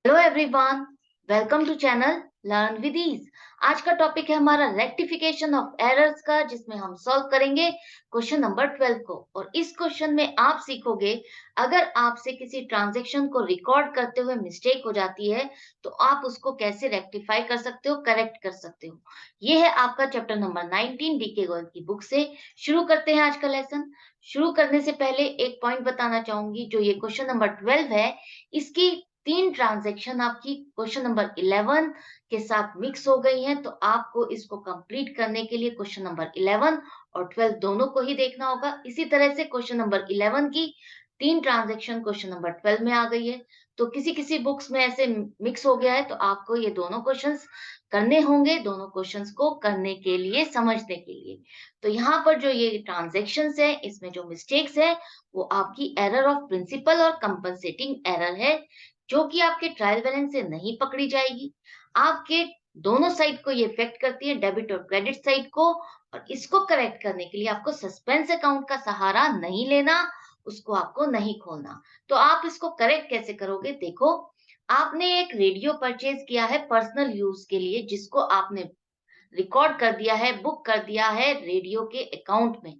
Hello everyone, welcome to channel learn with ease. आज का topic है हमारा रेक्टिफिकेशन ऑफ एरर्स का, जिसमें हम सॉल्व करेंगे क्वेश्चन नंबर 12 को। और इस क्वेश्चन में आप सीखोगे, अगर आपसे किसी ट्रांजैक्शन को रिकॉर्ड करते हुए मिस्टेक हो जाती है तो आप उसको कैसे रेक्टिफाई कर सकते हो, करेक्ट कर सकते हो। ये है आपका चैप्टर नंबर 19 डी के गोयल की बुक से। शुरू करते हैं आज का लेसन। शुरू करने से पहले एक पॉइंट बताना चाहूंगी, जो ये क्वेश्चन नंबर 12 है, इसकी 3 ट्रांजैक्शन आपकी क्वेश्चन नंबर 11 के साथ मिक्स हो गई हैं, तो आपको इसको कंप्लीट करने के लिए क्वेश्चन नंबर 11 और 12 दोनों को ही देखना होगा। इसी तरह से क्वेश्चन नंबर 11 की 3 ट्रांजैक्शन क्वेश्चन नंबर 12 में आ गई है। तो किसी किसी बुक्स में ऐसे मिक्स हो गया है, तो आपको ये दोनों क्वेश्चंस करने होंगे, दोनों क्वेश्चंस को करने के लिए, समझने के लिए। तो यहाँ पर जो ये ट्रांजैक्शंस है, इसमें जो मिस्टेक्स है, वो आपकी एरर ऑफ प्रिंसिपल और कंपनसेटिंग एरर है, जो कि आपके ट्रायल बैलेंस से नहीं पकड़ी जाएगी। आपके दोनों साइड को ये इफेक्ट करती है, डेबिट और क्रेडिट साइड को। और इसको करेक्ट करने के लिए आपको सस्पेंस अकाउंट का सहारा नहीं लेना, उसको आपको नहीं खोलना। तो आप इसको करेक्ट कैसे करोगे? देखो, आपने एक रेडियो परचेज किया है पर्सनल यूज के लिए, जिसको आपने रिकॉर्ड कर दिया है, बुक कर दिया है रेडियो के अकाउंट में।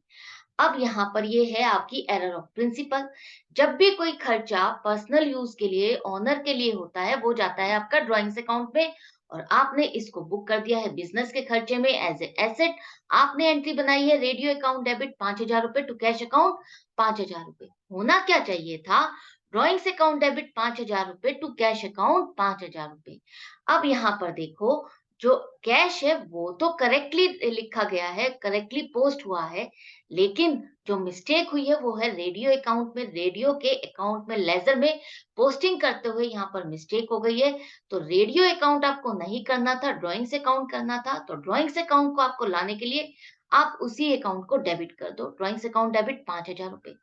अब यहाँ पर ये है आपकी एरर ऑफ प्रिंसिपल। जब भी कोई खर्चा पर्सनल यूज के लिए, ओनर के लिए होता है, वो जाता है आपका ड्राइंग्स अकाउंट में, और आपने इसको बुक कर दिया है बिजनेस के खर्चे में एज ए एसेट। आपने एंट्री बनाई है रेडियो अकाउंट डेबिट 5,000 रुपए टू कैश अकाउंट 5,000 रुपए। होना क्या चाहिए था? ड्राइंग्स अकाउंट डेबिट 5,000 रुपए टू कैश अकाउंट 5,000 रुपए। अब यहाँ पर देखो, जो कैश है वो तो करेक्टली लिखा गया है, करेक्टली पोस्ट हुआ है, लेकिन जो मिस्टेक हुई है वो है रेडियो अकाउंट में, रेडियो के अकाउंट में लेजर में पोस्टिंग करते हुए यहाँ पर मिस्टेक हो गई है। तो रेडियो अकाउंट आपको नहीं करना था, ड्राइंग्स अकाउंट करना था। तो ड्राइंग्स अकाउंट को आपको लाने के लिए आप उसी अकाउंट को डेबिट कर दो, ड्राइंग्स अकाउंट डेबिट 5,000 रुपए।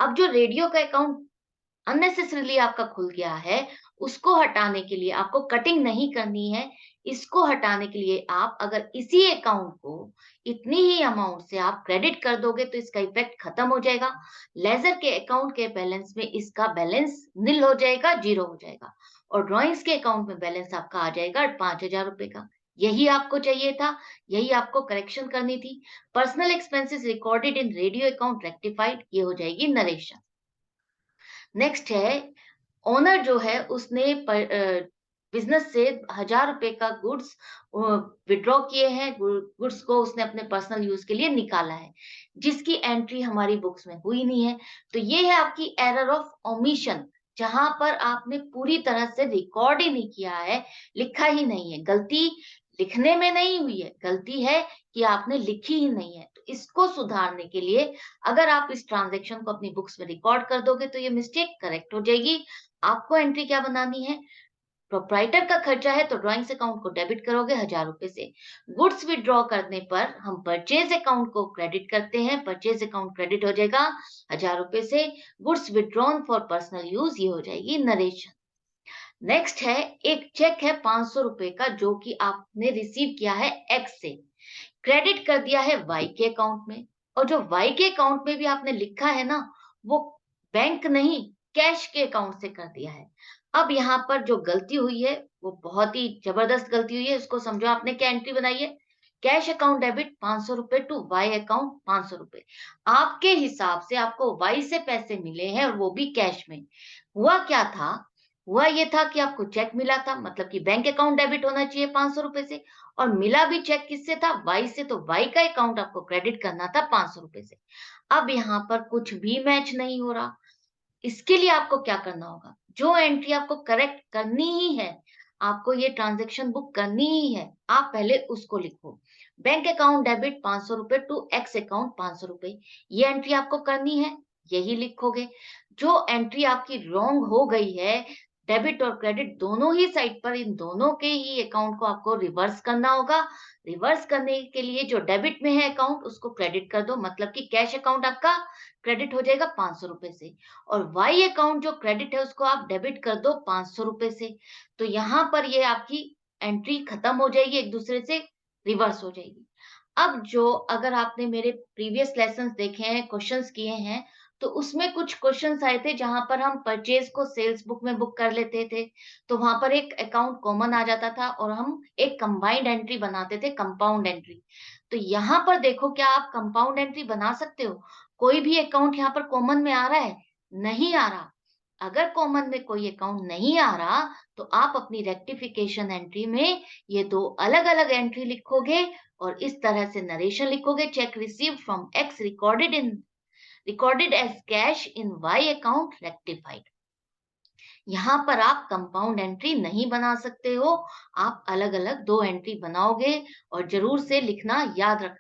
अब जो रेडियो का अकाउंट अननेसेसरीली आपका खुल गया है, उसको हटाने के लिए आपको कटिंग नहीं करनी है। इसको हटाने के लिए आप अगर इसी अकाउंट को इतनी ही अमाउंट से आप क्रेडिट कर दोगे, तो इसका इफेक्ट खत्म हो जाएगा। लेजर के अकाउंट के बैलेंस में इसका बैलेंस नील हो जाएगा, जीरो हो जाएगा, और ड्राइंग्स के अकाउंट में बैलेंस आपका आ जाएगा 5,000 रुपए का। यही आपको चाहिए था, यही आपको करेक्शन करनी थी। Personal expenses recorded in radio account rectified, ये हो जाएगी नरेशन। नेक्स्ट है, ओनर जो है उसने बिजनेस से 1,000 रुपए का गुड्स विड्रॉ किए हैं, गुड्स को उसने अपने पर्सनल यूज के लिए निकाला है, जिसकी एंट्री हमारी बुक्स में हुई नहीं है। तो ये है आपकी एरर ऑफ ओमिशन, जहां पर आपने पूरी तरह से रिकॉर्ड ही नहीं किया है, लिखा ही नहीं है। गलती लिखने में नहीं हुई है, गलती है कि आपने लिखी ही नहीं है। तो इसको सुधारने के लिए अगर आप इस ट्रांजैक्शन को अपनी बुक्स में रिकॉर्ड कर दोगे, तो ये मिस्टेक करेक्ट हो जाएगी। आपको एंट्री क्या बनानी है? प्रोप्राइटर का खर्चा है तो ड्राइंग्स अकाउंट को डेबिट करोगे 1,000 रुपए से। गुड्स विड्रॉ करने पर हम परचेज अकाउंट को क्रेडिट करते हैं, परचेज अकाउंट क्रेडिट हो जाएगा 1,000 रुपए से। Goods withdrawn for personal use, ये हो जाएगी नरेशन। नेक्स्ट है, एक चेक है 500 रुपए का, जो कि आपने रिसीव किया है एक्स से, क्रेडिट कर दिया है वाई के अकाउंट में। और जो वाई के अकाउंट में भी आपने लिखा है ना, वो बैंक नहीं, कैश के अकाउंट से कर दिया है। अब यहाँ पर जो गलती हुई है, वो बहुत ही जबरदस्त गलती हुई है। इसको समझो, आपने क्या एंट्री बनाई है? कैश अकाउंट डेबिट 500 रुपए टू वाई अकाउंट 500 रुपए। आपके हिसाब से आपको वाई से पैसे मिले हैं, और वो भी कैश में। हुआ क्या था? हुआ ये था कि आपको चेक मिला था, मतलब कि बैंक अकाउंट डेबिट होना चाहिए 500 रुपए से, और मिला भी चेक किससे था? वाई से। तो वाई का अकाउंट आपको क्रेडिट करना था 500 रुपए से। अब यहाँ पर कुछ भी मैच नहीं हो रहा। इसके लिए आपको क्या करना होगा? जो एंट्री आपको करेक्ट करनी ही है, आपको ये ट्रांजैक्शन बुक करनी ही है, आप पहले उसको लिखो। बैंक अकाउंट डेबिट 500 रुपए टू एक्स अकाउंट 500 रुपए, ये एंट्री आपको करनी है, यही लिखोगे। जो एंट्री आपकी रॉन्ग हो गई है, डेबिट और क्रेडिट दोनों ही साइड पर, इन दोनों के ही अकाउंट को आपको रिवर्स करना होगा। रिवर्स करने के लिए जो डेबिट में है अकाउंट, उसको क्रेडिट कर दो, मतलब कि कैश अकाउंट आपका क्रेडिट हो जाएगा 500 रुपए से, और वाई अकाउंट जो क्रेडिट है उसको आप डेबिट कर दो 500 रुपए से। तो यहाँ पर ये आपकी एंट्री खत्म हो जाएगी, एक दूसरे से रिवर्स हो जाएगी। अब जो, अगर आपने मेरे प्रीवियस लेसन्स देखे हैं, क्वेश्चंस किए हैं, तो उसमें कुछ क्वेश्चंस आए थे जहाँ पर हम परचेज़ को सेल्स बुक में बुक कर लेते थे, तो वहाँ पर एक अकाउंट कॉमन आ जाता था और हम एक कंबाइंड एंट्री बनाते थे, कंपाउंड एंट्री। तो यहाँ पर देखो क्या आप कंपाउंड एंट्री बना सकते हो? कोई भी अकाउंट यहाँ पर कॉमन में आ रहा है? नहीं आ रहा। अगर कॉमन में कोई अकाउंट नहीं आ रहा, तो आप अपनी रेक्टिफिकेशन एंट्री में ये 2 अलग-अलग एंट्री लिखोगे और इस तरह से नरेशन लिखोगे, cheque received from X recorded as cash in Y account rectified. यहाँ पर आप कंपाउंड एंट्री नहीं बना सकते हो, आप अलग-अलग 2 एंट्री बनाओगे और ज़रूर से लिखना याद रखना।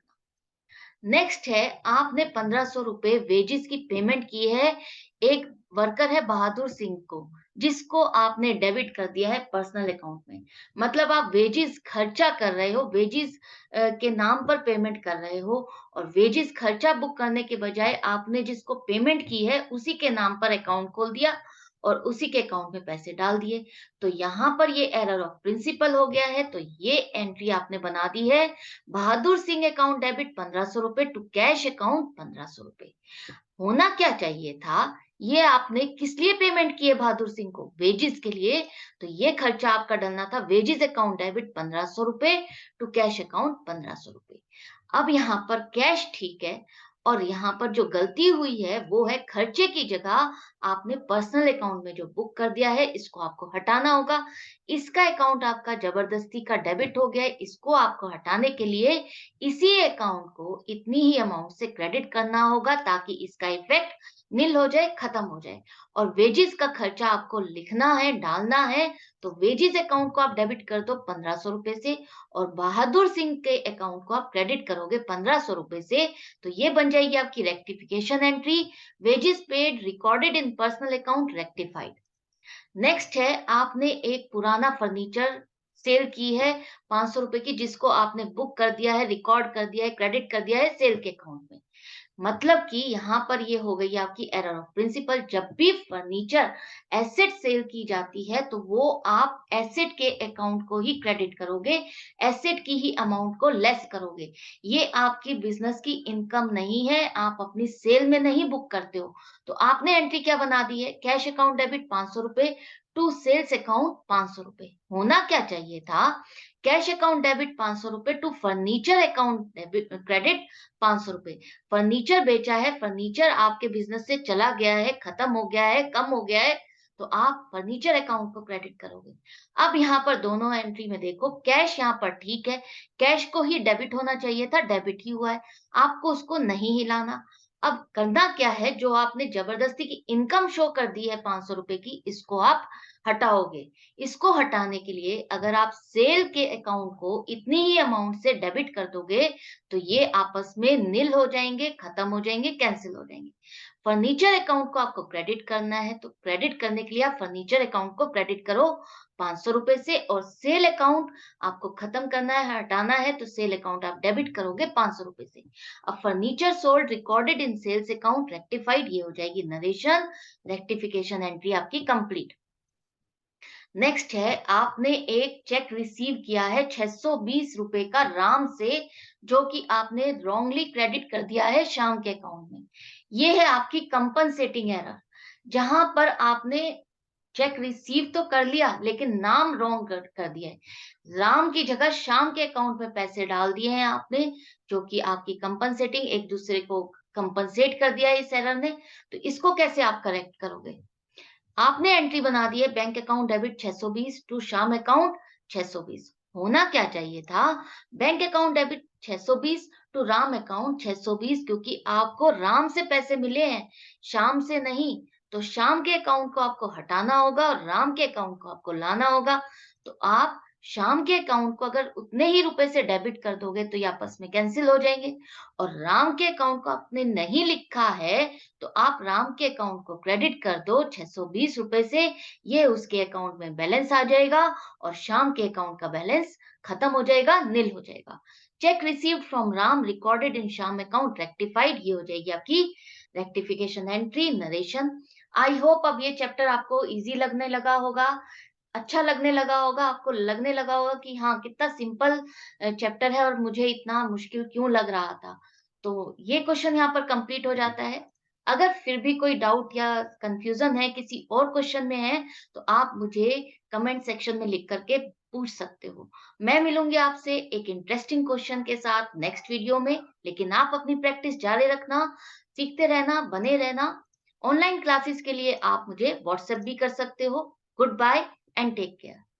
नेक्स्ट है, आपने 1500 रुपए वेजेस की पेमेंट की है, एक वर्कर है बहादुर सिंह को, जिसको आपने डेबिट कर दिया है पर्सनल अकाउंट में। मतलब आप वेजेस खर्चा कर रहे हो, वेजेस के नाम पर पेमेंट कर रहे हो और वेजेस खर्चा बुक करने के बजाय आपने जिसको पेमेंट की है, उसी के नाम पर अकाउंट खोल दिया और उसी के अकाउंट में पैसे डाल दिए। तो यहाँ पर ये एरर ऑफ प्रिंसिपल हो गया है, तो ये एंट्री आपने बना दी है, बहादुर सिंह अकाउंट डेबिट 1500 रुपए टू कैश अकाउंट 1500 रुपए। होना क्या चाहिए था, ये आपने किस लिए पेमेंट की है बहादुर सिंह को? वेजेस के लिए, तो ये खर्चा आपका डलना था वेजेस अकाउंट डेबिट 1500 रुपए टू कैश अकाउंट 1500 रुपए। अब यहाँ पर कैश ठीक है और यहाँ पर जो गलती हुई है वो है खर्चे की जगह आपने पर्सनल अकाउंट में जो बुक कर दिया है, इसको आपको हटाना होगा। इसका अकाउंट आपका जबरदस्ती का डेबिट हो गया है, इसको आपको हटाने के लिए इसी अकाउंट को इतनी ही अमाउंट से क्रेडिट करना होगा ताकि इसका इफेक्ट नील हो जाए, खत्म हो जाए। और वेजेस का खर्चा आपको लिखना है, डालना है, तो वेजेस अकाउंट को आप डेबिट कर दो 1500 रुपए से और बहादुर सिंह के अकाउंट को आप क्रेडिट करोगे 1500 रुपए से, तो ये बन जाएगी आपकी rectification entry, wages paid recorded in personal account rectified. Next है, आपने एक पुराना फर्नीचर सेल की है 500 रुपए की, जिसको आपने बुक कर दिया है, रिकॉर्ड कर दिया है, क्रेडिट कर दिया है सेल के अकाउंट में। मतलब कि यहाँ पर ये हो गई आपकी एरर ऑफ प्रिंसिपल। जब भी फर्नीचर एसेट सेल की जाती है तो वो आप एसेट के अकाउंट को ही क्रेडिट करोगे, एसेट की ही अमाउंट को लेस करोगे। ये आपकी बिजनेस की इनकम नहीं है, आप अपनी सेल में नहीं बुक करते हो। तो आपने एंट्री क्या बना दी है, कैश अकाउंट डेबिट 500 रुपए टू सेल्स अकाउंट 500 रुपए। होना क्या चाहिए था, कैश अकाउंट डेबिट 500 रुपए to furniture account debit credit 500 रुपए। फर्नीचर बेचा है, फर्नीचर आपके बिज़नेस से चला गया है, खत्म हो गया है, कम हो गया है, तो आप फर्नीचर अकाउंट को क्रेडिट करोगे। अब यहाँ पर दोनों एंट्री में देखो, कैश यहाँ पर ठीक है, कैश को ही डेबिट होना चाहिए था, डेबिट ही हुआ है, आपको उसको नहीं हिलाना। अब करना क्या है, जो आपने जबरदस्ती की इनकम शो कर दी है 500 रुपए की, इसको आप हटाओगे। इसको हटाने के लिए अगर आप सेल के अकाउंट को इतनी ही अमाउंट से डेबिट कर दोगे, तो ये आपस में नील हो जाएँगे, खत्म हो जाएँगे, कैंसल हो जाएँगे। फर्नीचर अकाउंट को आपको क्रेडिट करना है, तो क्रेडिट करने के लिए आप फर्नीचर अकाउंट को क्रेडिट करो 500 रुपए से और सेल अकाउंट आपको खत्म करना है, हटाना है, तो सेल अकाउंट आप डेबिट करोगे 500 रुपए से। अब furniture sold recorded in sales account rectified, ये हो जाएगी नरेशन, रेक्टिफिकेशन एंट्री आपकी कंप्लीट। नेक्स्ट है, आपने एक चेक रिसीव किया है 620 रुपए का राम से, जो कि आपने रॉन्गली क्रेडिट कर दिया है श्याम के अकाउंट में। ये है आपकी कंपनसेटिंग एरर, जहां पर आपने चेक रिसीव तो कर लिया लेकिन नाम रॉन्ग कर दिया है। राम की जगह श्याम के अकाउंट में पैसे डाल दिए हैं आपने, जो कि आपकी कंपनसेटिंग, एक दूसरे को कंपनसेट कर दिया है इस एरर ने। तो इसको कैसे आप करेक्ट करोगे? आपने एंट्री बना दी है bank account debit 620 to Shyam account 620। होना क्या चाहिए था, bank account debit 620 to Ram account 620, क्योंकि आपको राम से पैसे मिले हैं, श्याम से नहीं। तो श्याम के अकाउंट को आपको हटाना होगा और राम के अकाउंट को आपको लाना होगा। तो आप श्याम के अकाउंट को अगर उतने ही रुपए से डेबिट कर दोगे तो ये आपस में कैंसिल हो जाएंगे। और राम के अकाउंट को आपने नहीं लिखा है, तो आप राम के अकाउंट को क्रेडिट कर दो 620 रुपए से, ये उसके अकाउंट में बैलेंस आ जाएगा और श्याम के अकाउंट का बैलेंस खत्म हो जाएगा, नील हो जाएगा। Check received from Ram recorded in Shyam account rectified, ये हो जाएगी आपकी rectification entry, narration. I hope अब ये चैप्टर आपको इजी लगने लगा होगा, अच्छा लगने लगा होगा, आपको लगने लगा होगा कि हाँ, कितना सिंपल चैप्टर है और मुझे इतना मुश्किल क्यों लग रहा था। तो ये क्वेश्चन यहाँ पर कंप्लीट हो जाता है। अगर फिर भी कोई डाउट या कंफ्यूजन है, किसी और क्वेश्चन में है, तो आप मुझे कमेंट सेक्शन में लिख करके पूछ सकते हो। मैं मिलूंगी आपसे एक इंटरेस्टिंग क्वेश्चन के साथ नेक्स्ट वीडियो में, लेकिन आप अपनी प्रैक्टिस जारी रखना, सीखते रहना, बने रहना। ऑनलाइन क्लासेस के लिए आप मुझे व्हाट्सएप भी कर सकते हो। Goodbye and take care.